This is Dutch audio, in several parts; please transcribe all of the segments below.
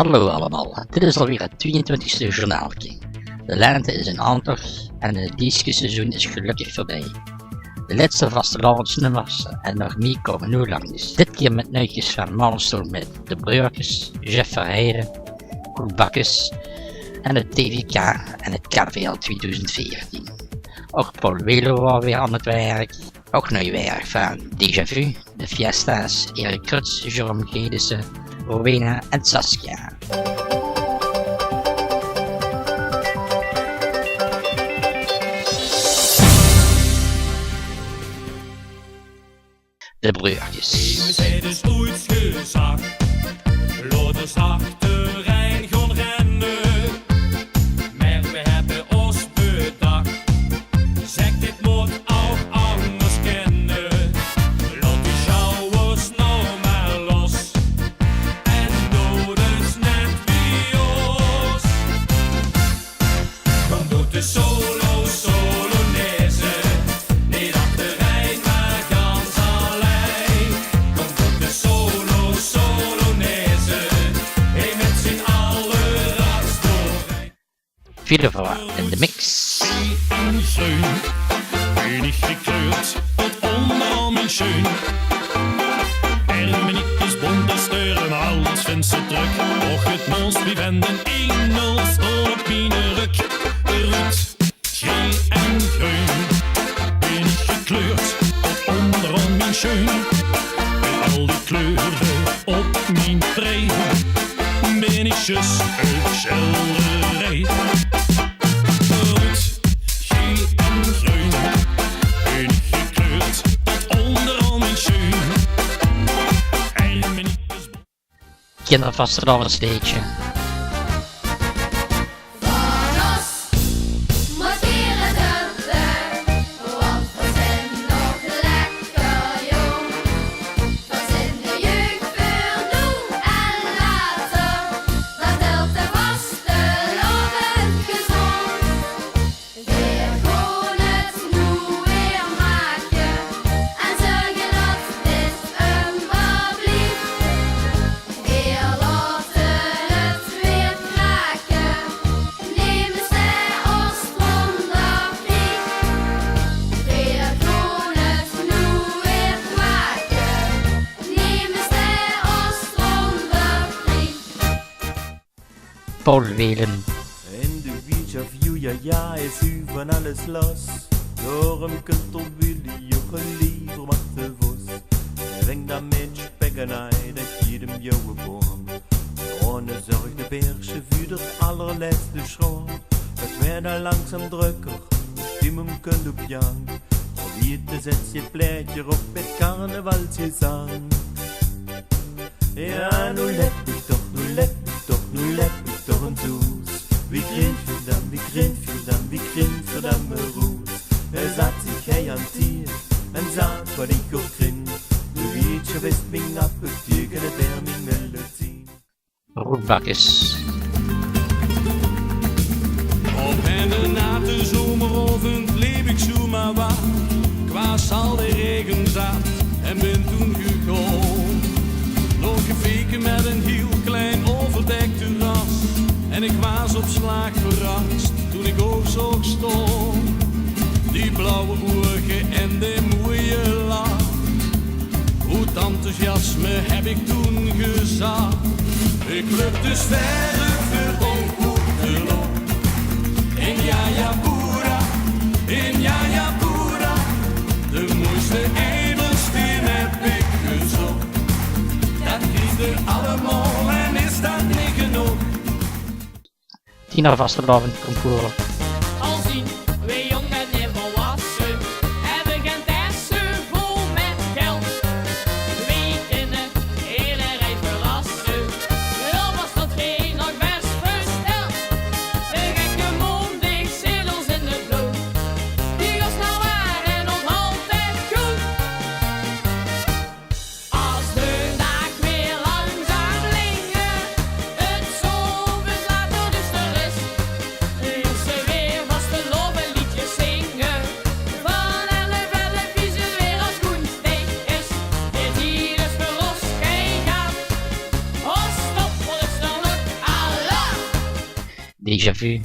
Hallo allemaal, dit is alweer het 22e journaaltje. De lente is in aantocht en het discuseizoen is gelukkig voorbij. De laatste vastelavondsnummers en nog meer komen nu langs. Dit keer met nuitjes van Malmsteen met De Breukers, Jeff Verheijden, Koen Bakkes en het TVK en het KVL 2014. Ook Paul Welo was weer aan het werk. Ook nieuw werk van Déjà Vu, De Fiesta's, Erik Kruts, Jerome Gedissen, Rowena en Saskia. De Breukers. We zijn dus ooit gezakt, loders achter Rijn gaan rennen. Maar we hebben ons bedacht, zeg dit moet ook anders kennen. Laat die schouwers nou maar los, en doe dus net wie ons. Kom doe de solonaise, niet achterin maar gans alleen. Kom doe de solonaise, hey met z'n allen ratsdoorheen. Villevoix in de mix. En schön, wenig gekleurd, tot onderaan mijn schön. Ermeniekjes, bonte steuren, alles vindt ze druk. Och het mooist wie wenden, 1-0 op mijn ruk. Roet, schee en geun, wenig gekleurd, tot onderaan mijn schön. Met al die kleuren op mijn trei, ben ik zus uit Schilderij. Roet, schee en groen, wenig gekleurd, tot onderaan mijn schön. Ermeniekjes. Kindervastelavondsteetje. Markeren de weg, want we zijn nog lekker jong. Wat in de jeugd veel doen en laten, dat helpt de vastelavond gezond. Weer gewoon het nu weer maken en zeggen dat dit een verblieft. Weer laten het weer kraken, nemen zij ons zondagvlieg. Weer gewoon het nu weer kraken, nemen zij ons zondagvlieg. Paul Welen. In de beach of you, ja, is u van alles los. Daarom kunt op jullie ook liever wat te vos. Ring dan met spekkenij, dat je hem jouwe boom. Ohne zorg de bergse vuur, dat allerlaatste schoon. Het werd al langzaam drukker, stimmen kunt op jang. Probierte zet je pleitje op met carnavalsgezang. Ja, nu let ik toch, nu let ik toch, nu let ik toch een toes. Wie grinft dan, wie grinft dan, wie grinft dan me roes. Zat zich hij aan het tier en zag wat ik ook grin. Nu weet je wist mijn appeltje, en het weer mijn melodie. Roet Bakkes. Op en na de zomeroven bleef ik zo maar wacht. Kwaas al de regen zat en ben toen gegaan. Nog gefeken met een heel klein overdekt terras. En ik was op slag verrast toen ik ook zo stond. Die blauwe ogen en die mooie lach. Hoe enthousiasme heb ik toen gezag. Ik loop dus verder voor ongoed in Jayapura, in Jayapura. De mooiste edelsteen heb ik gezocht. Dat is er allemaal en is dat niet genoeg. Tina Vastelavond concours. Al zien we jong en volwassen, hebben geen tessen vol met geld. We kunnen hele reis verrassen, wel was dat geen nog best versteld. De gekke mondig zilels in de vloot, die was nou waren nog altijd goed. Als de dag weer langzaam lingen, het zon beslaat door de sterren. Ze weer vast te lopen liedjes zingen. Déjà vu.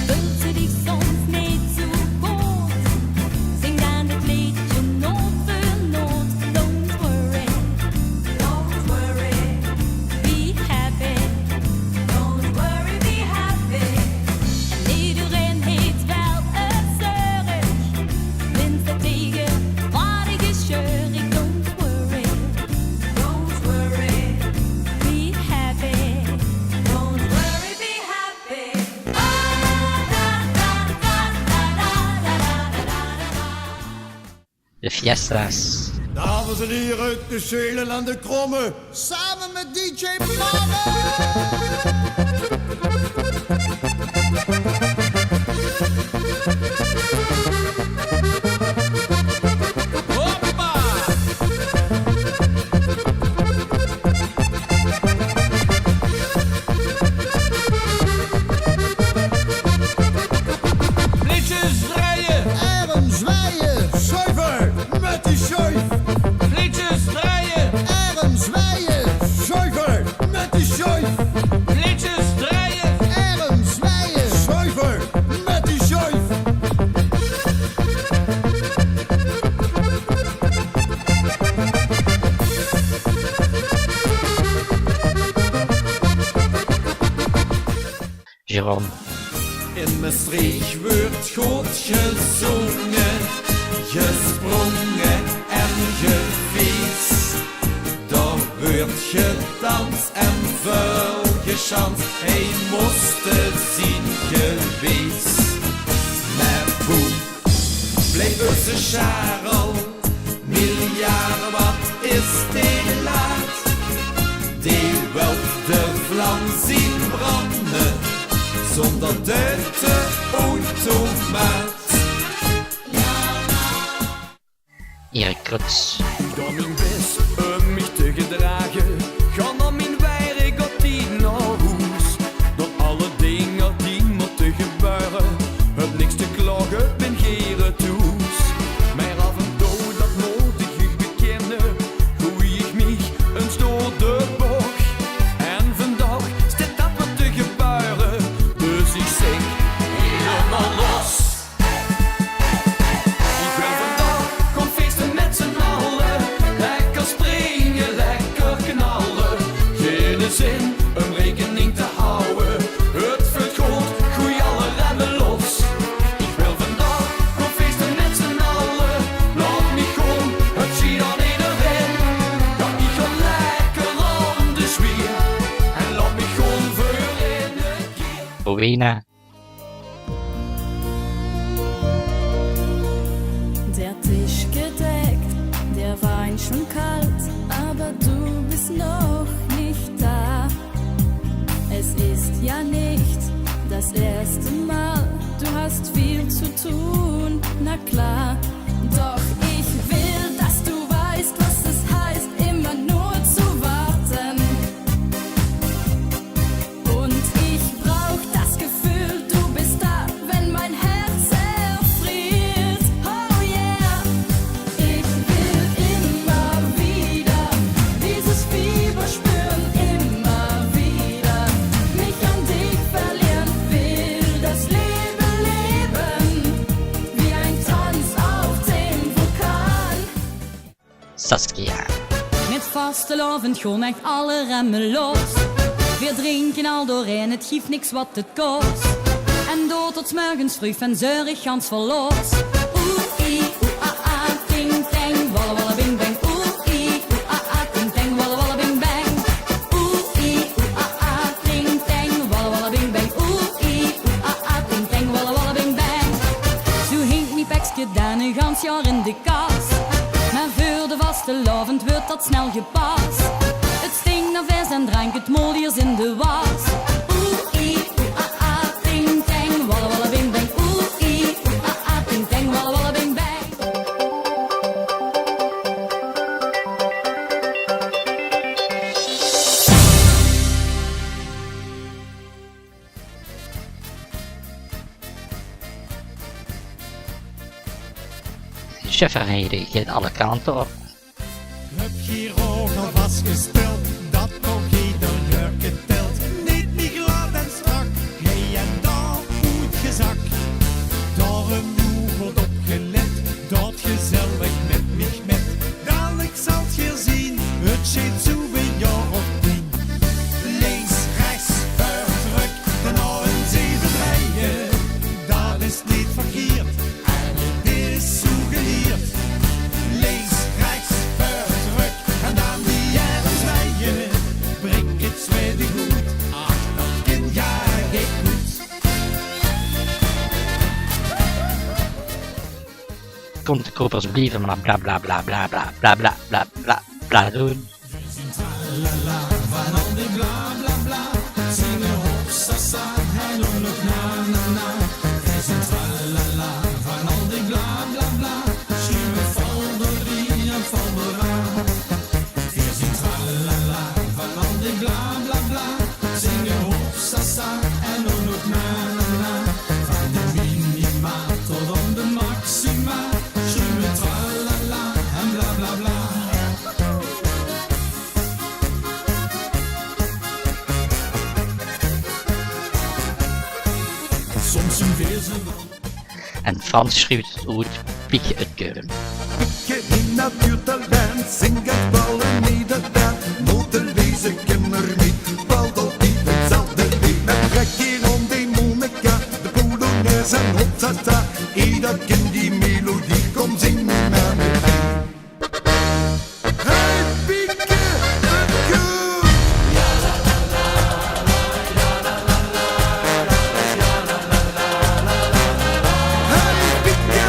Fühlt sie dich sonst nicht zu gut? Sing dann das Liedje Not für Not. Don't worry, be happy. Don't worry, be happy. En iedereen heeft wel een zeurig. Minstens tegen wat ik is scheurig. Don't worry, be happy. Don't worry, be happy. De fiestas. Dames en heren, de Zelen aan de Kromme. Samen met DJ Mama. Hoppa! Liedjes draaien, Erm zwijgen. Zuiver met die schuif. liedjes draaien, Erm zwijgen. Zuiver met die schuif. liedjes draaien. Erm zwijgen. Zuiver met die schuif. Jérôme. In Maastricht wordt goed gezongen, gesprongen en gefietst. Daar wordt gedanst en vuil geschanst, hij moest het zien geweest. Met boem bleef onze Charel, miljarden wat is die laat. Die wil de vlam zien branden, zonder de automaat. Erik Kruts. Door mijn best om mich te gedragen, gaan dan mijn werk op die naar huis. Door alle dingen die moeten gebeuren, heb niks te klagen, ben geen toes. Maar af en toe dat nodig ik bekennen, groei ik mich eens door de bocht. En vandaag staat dat wat te gebeuren, dus ik zing helemaal los. Ik wil vandaag kom feesten met z'n allen, lekker springen, lekker knallen. Geen zin om rekening te houden, het vult goed, gooi alle remmen los. Ik wil vandaag kom feesten met z'n allen, laat me gewoon, het zie dan iedereen. Ja, ik ga lekker aan de zwier, en laat me gewoon voor in de keer. Rowena. Der Tisch gedeckt, der Wein schon kalt, aber du bist noch nicht da. Es ist ja nicht das erste Mal, du hast viel zu tun, na klar. Doch ich will, dass du weißt, was es heißt, immer nur zu warten. Und ich brauch das Gefühl, du bist da, wenn mein Herz erfriert. Oh yeah, ich will immer wieder dieses Fieber spüren, immer wieder mich an dich verlieren. Will das Leben leben, wie ein Tanz auf dem Vulkan. Saskia. Met vastelovend gewoon echt alle remmen los. We drinken al doorheen, het geeft niks wat het kost. En door tot 's morgens vroeg en zeurig gans verlos. Oeh-ie, oeh-ah-ah, ting-tang, walla-walla bing-bang. Oeh-ie, oeh-ah-ah, ting-tang, walla-walla bing-bang. Oeh-ie, oeh-ah-ah, ting-tang, walla-walla bing-bang. Oeh-ie, oeh-ah-ah, ting-tang, walla-walla bing-bang. Zo hinkt mi pekske dan een gans jaar in de kast. Maar voor de vastelovend wordt dat snel gepast. Het stinkt naar vis en drank, het molliers in de was. Oeh-ie, oeh-ah-ah, ting-tang, walla-walla bing-bang. Oeh-ie, oeh-ah-ah, ting-tang, walla-walla bing-bang. Chefverheden gaat alle kanten op. Heb je ook al vastgesteld dat nog ieder jurkje telt? Niet glad en kon ik ook alsjeblieft maar bla bla bla bla bla bla bla bla bla bla doen. En Frans schreeuwt het uit Piekje het Keuren. Piekje in natuurtalent, zingen ballen neder, moeten wezen kinderen niet, balt altijd hetzelfde lied. Met trekje om de Monica, de Polonaise en hopsasa, ieder kind die melodie, kom zing me maar met mee. Hey Piekje het Keuren! Hey Piekje!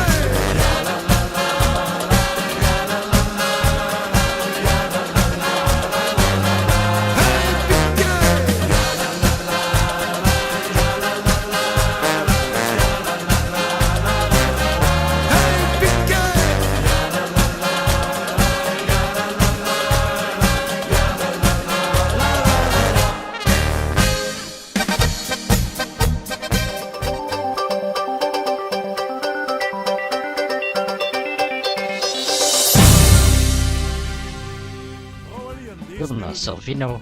Wilma Salvino,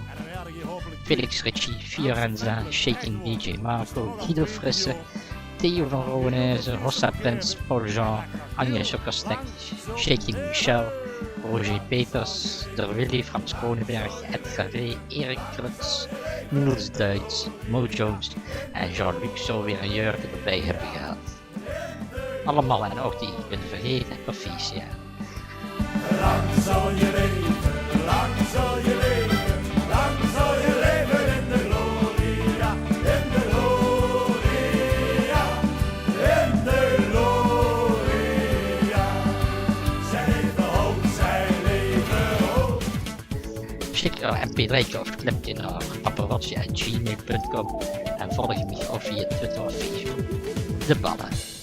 Felix Ricci, Fiorenza, Shaking DJ Marco, Guido Frisse, Theo van Roweneze, Rossa Prins, Paul Jean, Agnes Okastek, Shaking Michel, Roger Peters, Der Willy, Frans Kronenberg, Edgar V, Erik Kruts, Niels Duits, Mo Jones en Jean-Luc zo weer een jurk erbij hebben gehad. Allemaal en ook die ik ben vergeten, proficiat. Lang zal je leven, lang zal je leven, lang zal je leven in de gloria, in de gloria, in de gloria. Zij leven hoog, zij leven hoog. Schick een mp3 of clipje naar paparazzi@gmail.com en volg me ook via Twitter of Facebook. De ballen.